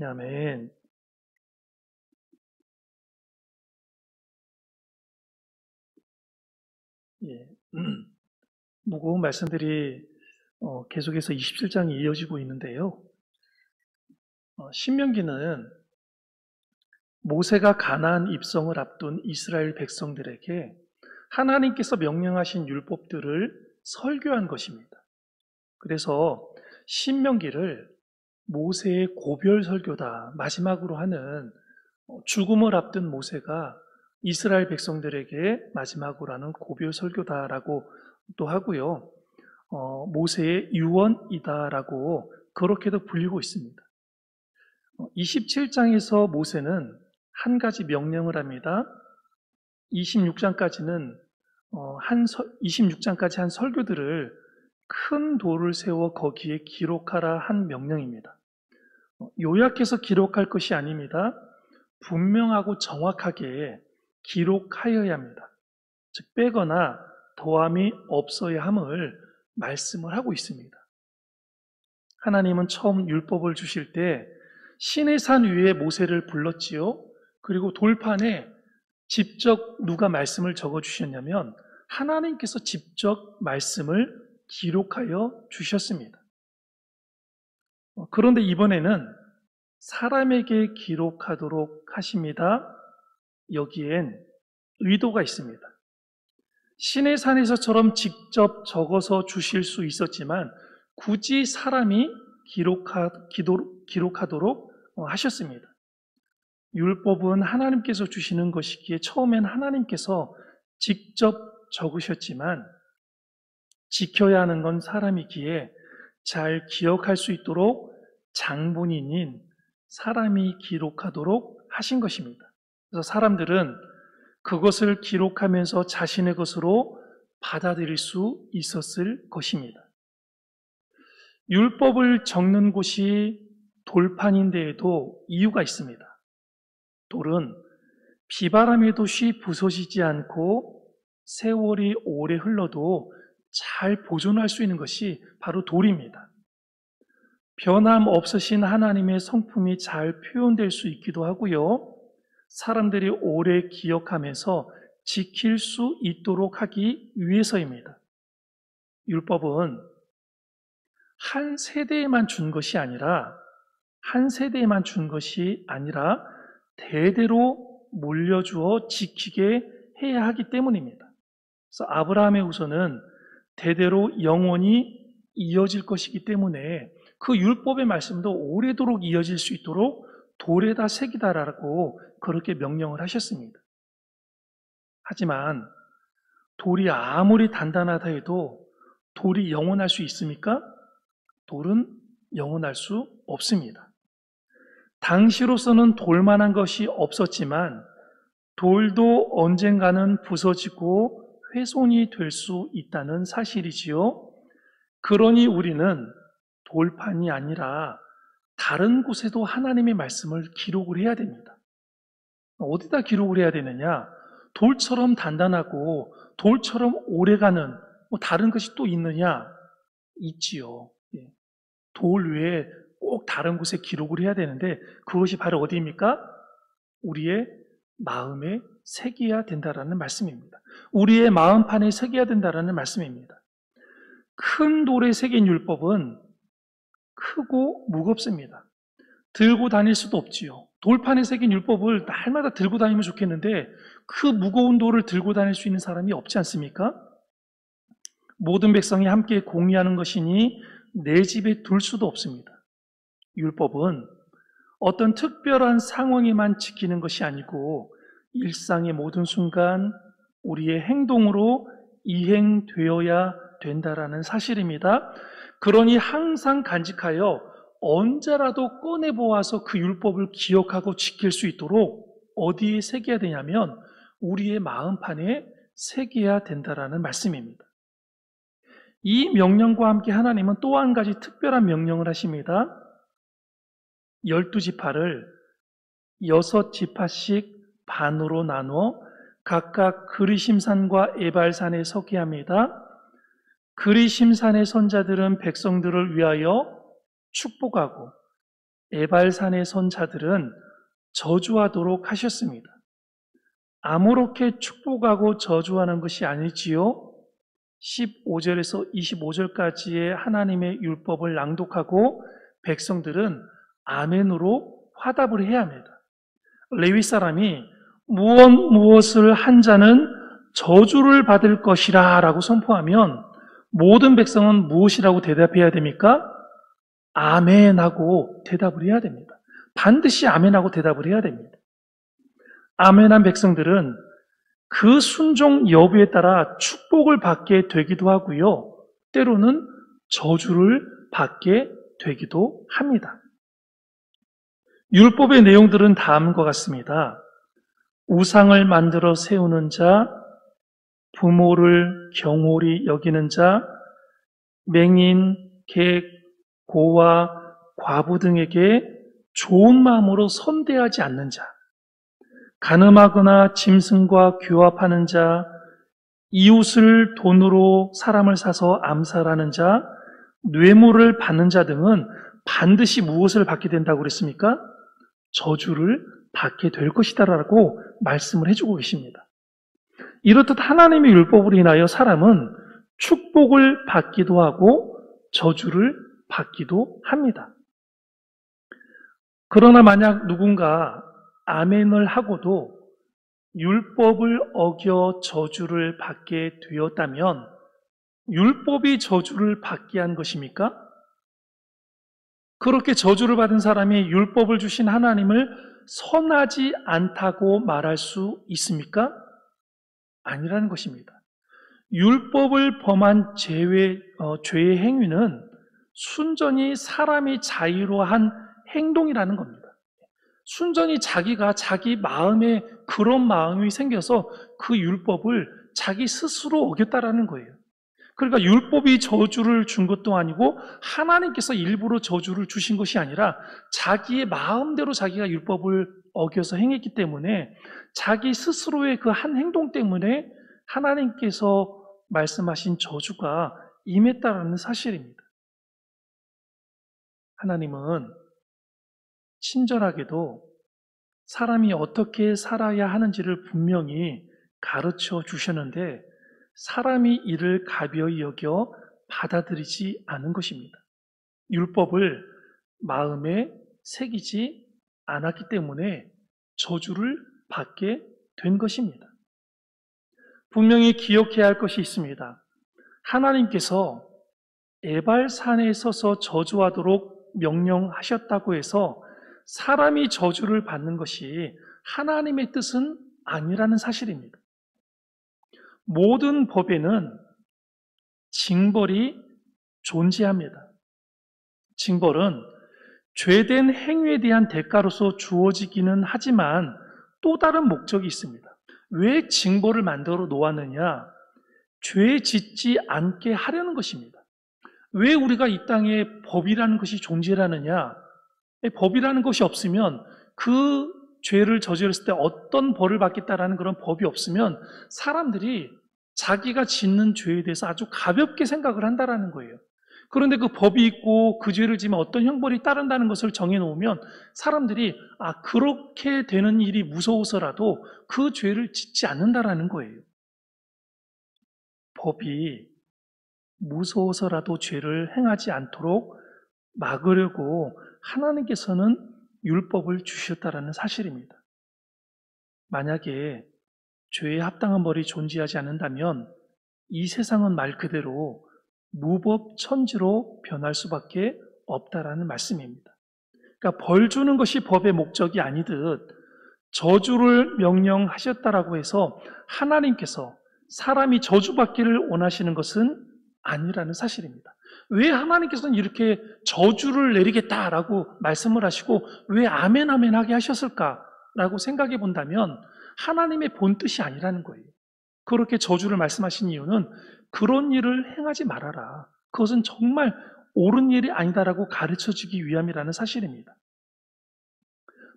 아멘. 예. 무거운 말씀들이 계속해서 27장이 이어지고 있는데요. 신명기는 모세가 가나안 입성을 앞둔 이스라엘 백성들에게 하나님께서 명령하신 율법들을 설교한 것입니다. 그래서 신명기를 모세의 고별 설교다, 마지막으로 하는 죽음을 앞둔 모세가 이스라엘 백성들에게 마지막으로 하는 고별 설교다라고 또 하고요. 모세의 유언이다라고 그렇게도 불리고 있습니다. 27장에서 모세는 한 가지 명령을 합니다. 26장까지는 26장까지 한 설교들을 큰 돌을 세워 거기에 기록하라 한 명령입니다. 요약해서 기록할 것이 아닙니다. 분명하고 정확하게 기록하여야 합니다. 즉 빼거나 더함이 없어야 함을 말씀을 하고 있습니다. 하나님은 처음 율법을 주실 때 신의 산 위에 모세를 불렀지요. 그리고 돌판에 직접 누가 말씀을 적어 주셨냐면 하나님께서 직접 말씀을 기록하여 주셨습니다. 그런데 이번에는 사람에게 기록하도록 하십니다. 여기엔 의도가 있습니다. 신의 산에서처럼 직접 적어서 주실 수 있었지만 굳이 사람이 기록하도록 하셨습니다. 율법은 하나님께서 주시는 것이기에 처음엔 하나님께서 직접 적으셨지만 지켜야 하는 건 사람이기에 잘 기억할 수 있도록 장본인인 사람이 기록하도록 하신 것입니다. 그래서 사람들은 그것을 기록하면서 자신의 것으로 받아들일 수 있었을 것입니다. 율법을 적는 곳이 돌판인데에도 이유가 있습니다. 돌은 비바람에도 쉬 부서지지 않고 세월이 오래 흘러도 잘 보존할 수 있는 것이 바로 돌입니다. 변함없으신 하나님의 성품이 잘 표현될 수 있기도 하고요. 사람들이 오래 기억하면서 지킬 수 있도록 하기 위해서입니다. 율법은 한 세대에만 준 것이 아니라 대대로 물려주어 지키게 해야 하기 때문입니다. 그래서 아브라함의 후손은 대대로 영원히 이어질 것이기 때문에 그 율법의 말씀도 오래도록 이어질 수 있도록 돌에다 새기다라고 그렇게 명령을 하셨습니다. 하지만 돌이 아무리 단단하다 해도 돌이 영원할 수 있습니까? 돌은 영원할 수 없습니다. 당시로서는 돌만한 것이 없었지만 돌도 언젠가는 부서지고 훼손이 될 수 있다는 사실이지요. 그러니 우리는 돌판이 아니라 다른 곳에도 하나님의 말씀을 기록을 해야 됩니다. 어디다 기록을 해야 되느냐? 돌처럼 단단하고 돌처럼 오래가는 다른 것이 또 있느냐? 있지요. 돌 외에 꼭 다른 곳에 기록을 해야 되는데 그것이 바로 어디입니까? 우리의 마음에 새겨야 된다라는 말씀입니다. 우리의 마음판에 새겨야 된다라는 말씀입니다. 큰 돌에 새긴 율법은 크고 무겁습니다. 들고 다닐 수도 없지요. 돌판에 새긴 율법을 날마다 들고 다니면 좋겠는데 그 무거운 돌을 들고 다닐 수 있는 사람이 없지 않습니까? 모든 백성이 함께 공유하는 것이니 내 집에 둘 수도 없습니다. 율법은 어떤 특별한 상황에만 지키는 것이 아니고 일상의 모든 순간 우리의 행동으로 이행되어야 된다라는 사실입니다. 그러니 항상 간직하여 언제라도 꺼내보아서 그 율법을 기억하고 지킬 수 있도록 어디에 새겨야 되냐면 우리의 마음판에 새겨야 된다라는 말씀입니다. 이 명령과 함께 하나님은 또 한 가지 특별한 명령을 하십니다. 12지파를 6지파씩 반으로 나누어 각각 그리심산과 에발산에 서게 합니다. 그리심산의 선자들은 백성들을 위하여 축복하고 에발산에 선 자들은 저주하도록 하셨습니다. 아무렇게 축복하고 저주하는 것이 아니지요. 15절에서 25절까지의 하나님의 율법을 낭독하고 백성들은 아멘으로 화답을 해야 합니다. 레위 사람이 무엇을 한 자는 저주를 받을 것이라 라고 선포하면 모든 백성은 무엇이라고 대답해야 됩니까? 아멘하고 대답을 해야 됩니다. 반드시 아멘하고 대답을 해야 됩니다. 아멘한 백성들은 그 순종 여부에 따라 축복을 받게 되기도 하고요. 때로는 저주를 받게 되기도 합니다. 율법의 내용들은 다음과 같습니다. 우상을 만들어 세우는 자, 부모를 경홀히 여기는 자, 맹인, 객, 고와 과부 등에게 좋은 마음으로 선대하지 않는 자, 간음하거나 짐승과 교합하는 자, 이웃을 돈으로 사람을 사서 암살하는 자, 뇌물을 받는 자 등은 반드시 무엇을 받게 된다고 그랬습니까? 저주를 받게 될 것이다라고 말씀을 해주고 계십니다. 이렇듯 하나님의 율법으로 인하여 사람은 축복을 받기도 하고 저주를 받기도 합니다. 그러나 만약 누군가 아멘을 하고도 율법을 어겨 저주를 받게 되었다면 율법이 저주를 받게 한 것입니까? 그렇게 저주를 받은 사람이 율법을 주신 하나님을 선하지 않다고 말할 수 있습니까? 아니라는 것입니다. 율법을 범한 죄의 행위는 순전히 사람이 자의로 한 행동이라는 겁니다. 순전히 자기가 자기 마음에 그런 마음이 생겨서 그 율법을 자기 스스로 어겼다라는 거예요. 그러니까 율법이 저주를 준 것도 아니고 하나님께서 일부러 저주를 주신 것이 아니라 자기의 마음대로 자기가 율법을 어겨서 행했기 때문에 자기 스스로의 그 한 행동 때문에 하나님께서 말씀하신 저주가 임했다라는 사실입니다. 하나님은 친절하게도 사람이 어떻게 살아야 하는지를 분명히 가르쳐 주셨는데 사람이 이를 가벼이 여겨 받아들이지 않은 것입니다. 율법을 마음에 새기지 않았기 때문에 저주를 받게 된 것입니다. 분명히 기억해야 할 것이 있습니다. 하나님께서 에발산에 서서 저주하도록 명령하셨다고 해서 사람이 저주를 받는 것이 하나님의 뜻은 아니라는 사실입니다. 모든 법에는 징벌이 존재합니다. 징벌은 죄된 행위에 대한 대가로서 주어지기는 하지만 또 다른 목적이 있습니다. 왜 징벌을 만들어 놓았느냐? 죄 짓지 않게 하려는 것입니다. 왜 우리가 이 땅에 법이라는 것이 존재하느냐? 법이라는 것이 없으면 그 죄를 저질렀을 때 어떤 벌을 받겠다라는 그런 법이 없으면 사람들이 자기가 짓는 죄에 대해서 아주 가볍게 생각을 한다라는 거예요. 그런데 그 법이 있고 그 죄를 지면 어떤 형벌이 따른다는 것을 정해놓으면 사람들이 그렇게 되는 일이 무서워서라도 그 죄를 짓지 않는다라는 거예요. 법이 무서워서라도 죄를 행하지 않도록 막으려고 하나님께서는 율법을 주셨다라는 사실입니다. 만약에 죄에 합당한 벌이 존재하지 않는다면 이 세상은 말 그대로 무법천지로 변할 수밖에 없다라는 말씀입니다. 그러니까 벌 주는 것이 법의 목적이 아니듯 저주를 명령하셨다라고 해서 하나님께서 사람이 저주받기를 원하시는 것은 아니라는 사실입니다. 왜 하나님께서는 이렇게 저주를 내리겠다라고 말씀을 하시고 왜 아멘 아멘 하게 하셨을까라고 생각해 본다면 하나님의 본뜻이 아니라는 거예요. 그렇게 저주를 말씀하신 이유는 그런 일을 행하지 말아라. 그것은 정말 옳은 일이 아니다라고 가르쳐주기 위함이라는 사실입니다.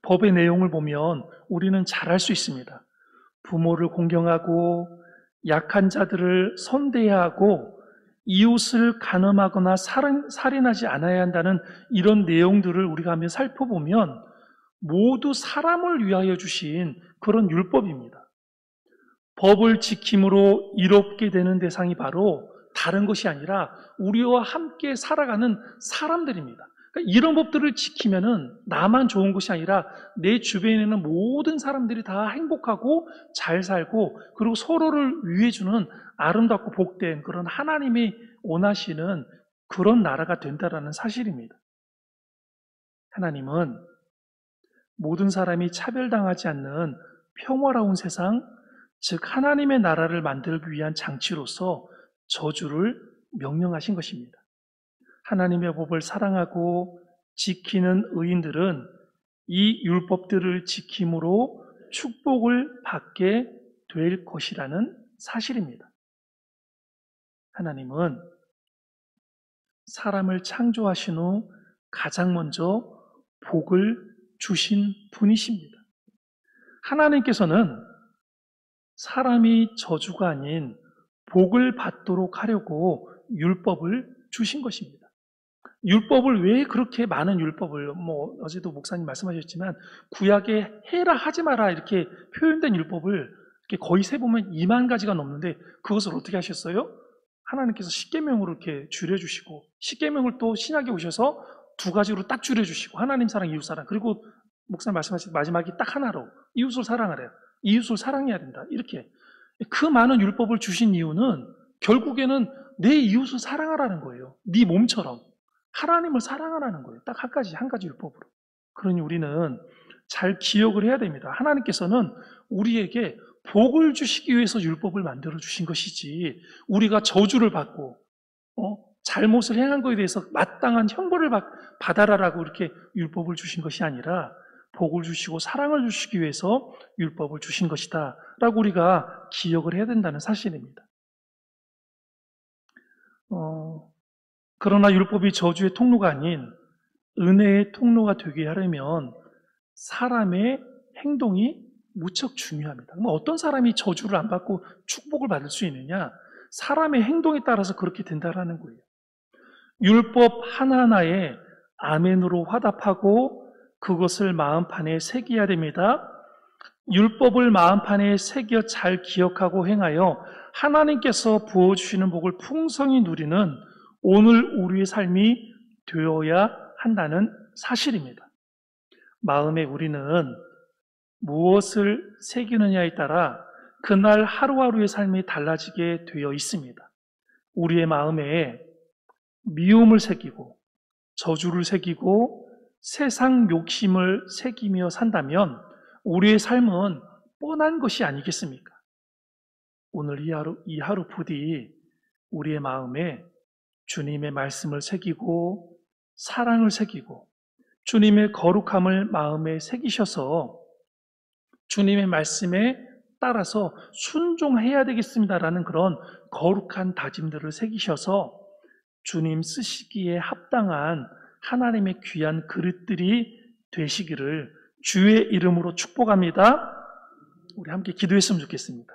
법의 내용을 보면 우리는 잘 알 수 있습니다. 부모를 공경하고 약한 자들을 선대하고 이웃을 간음하거나 살인하지 않아야 한다는 이런 내용들을 우리가 한번 살펴보면 모두 사람을 위하여 주신 그런 율법입니다. 법을 지킴으로 이롭게 되는 대상이 바로 다른 것이 아니라 우리와 함께 살아가는 사람들입니다. 그러니까 이런 법들을 지키면은 나만 좋은 것이 아니라 내 주변에 있는 모든 사람들이 다 행복하고 잘 살고 그리고 서로를 위해주는 아름답고 복된 그런 하나님이 원하시는 그런 나라가 된다라는 사실입니다. 하나님은 모든 사람이 차별당하지 않는 평화로운 세상, 즉 하나님의 나라를 만들기 위한 장치로서 저주를 명령하신 것입니다. 하나님의 법을 사랑하고 지키는 의인들은 이 율법들을 지킴으로 축복을 받게 될 것이라는 사실입니다. 하나님은 사람을 창조하신 후 가장 먼저 복을 주신 분이십니다. 하나님께서는 사람이 저주가 아닌 복을 받도록 하려고 율법을 주신 것입니다. 율법을 왜 그렇게 많은 율법을 어제도 목사님 말씀하셨지만 구약에 해라 하지 마라 이렇게 표현된 율법을 이렇게 거의 세보면 2만 가지가 넘는데 그것을 어떻게 하셨어요? 하나님께서 십계명으로 이렇게 줄여주시고 십계명을 또 신약에 오셔서 2가지로 딱 줄여주시고 하나님 사랑, 이웃 사랑 그리고 목사님 말씀하신 마지막이 딱 하나로 이웃을 사랑하래요. 이웃을 사랑해야 된다. 이렇게 그 많은 율법을 주신 이유는 결국에는 내 이웃을 사랑하라는 거예요. 네 몸처럼 하나님을 사랑하라는 거예요. 딱 한 가지 율법으로. 그러니 우리는 잘 기억을 해야 됩니다. 하나님께서는 우리에게 복을 주시기 위해서 율법을 만들어 주신 것이지 우리가 저주를 받고 잘못을 행한 것에 대해서 마땅한 형벌을 받아라라고 이렇게 율법을 주신 것이 아니라 복을 주시고 사랑을 주시기 위해서 율법을 주신 것이다 라고 우리가 기억을 해야 된다는 사실입니다. 그러나 율법이 저주의 통로가 아닌 은혜의 통로가 되게 하려면 사람의 행동이 무척 중요합니다. 어떤 사람이 저주를 안 받고 축복을 받을 수 있느냐? 사람의 행동에 따라서 그렇게 된다라는 거예요. 율법 하나하나에 아멘으로 화답하고 그것을 마음판에 새겨야 됩니다. 율법을 마음판에 새겨 잘 기억하고 행하여 하나님께서 부어주시는 복을 풍성히 누리는 오늘 우리의 삶이 되어야 한다는 사실입니다. 마음에 우리는 무엇을 새기느냐에 따라 그날 하루하루의 삶이 달라지게 되어 있습니다. 우리의 마음에 미움을 새기고 저주를 새기고 세상 욕심을 새기며 산다면 우리의 삶은 뻔한 것이 아니겠습니까? 오늘 이 하루 부디 우리의 마음에 주님의 말씀을 새기고 사랑을 새기고 주님의 거룩함을 마음에 새기셔서 주님의 말씀에 따라서 순종해야 되겠습니다라는 그런 거룩한 다짐들을 새기셔서 주님 쓰시기에 합당한 하나님의 귀한 그릇들이 되시기를 주의 이름으로 축복합니다. 우리 함께 기도했으면 좋겠습니다.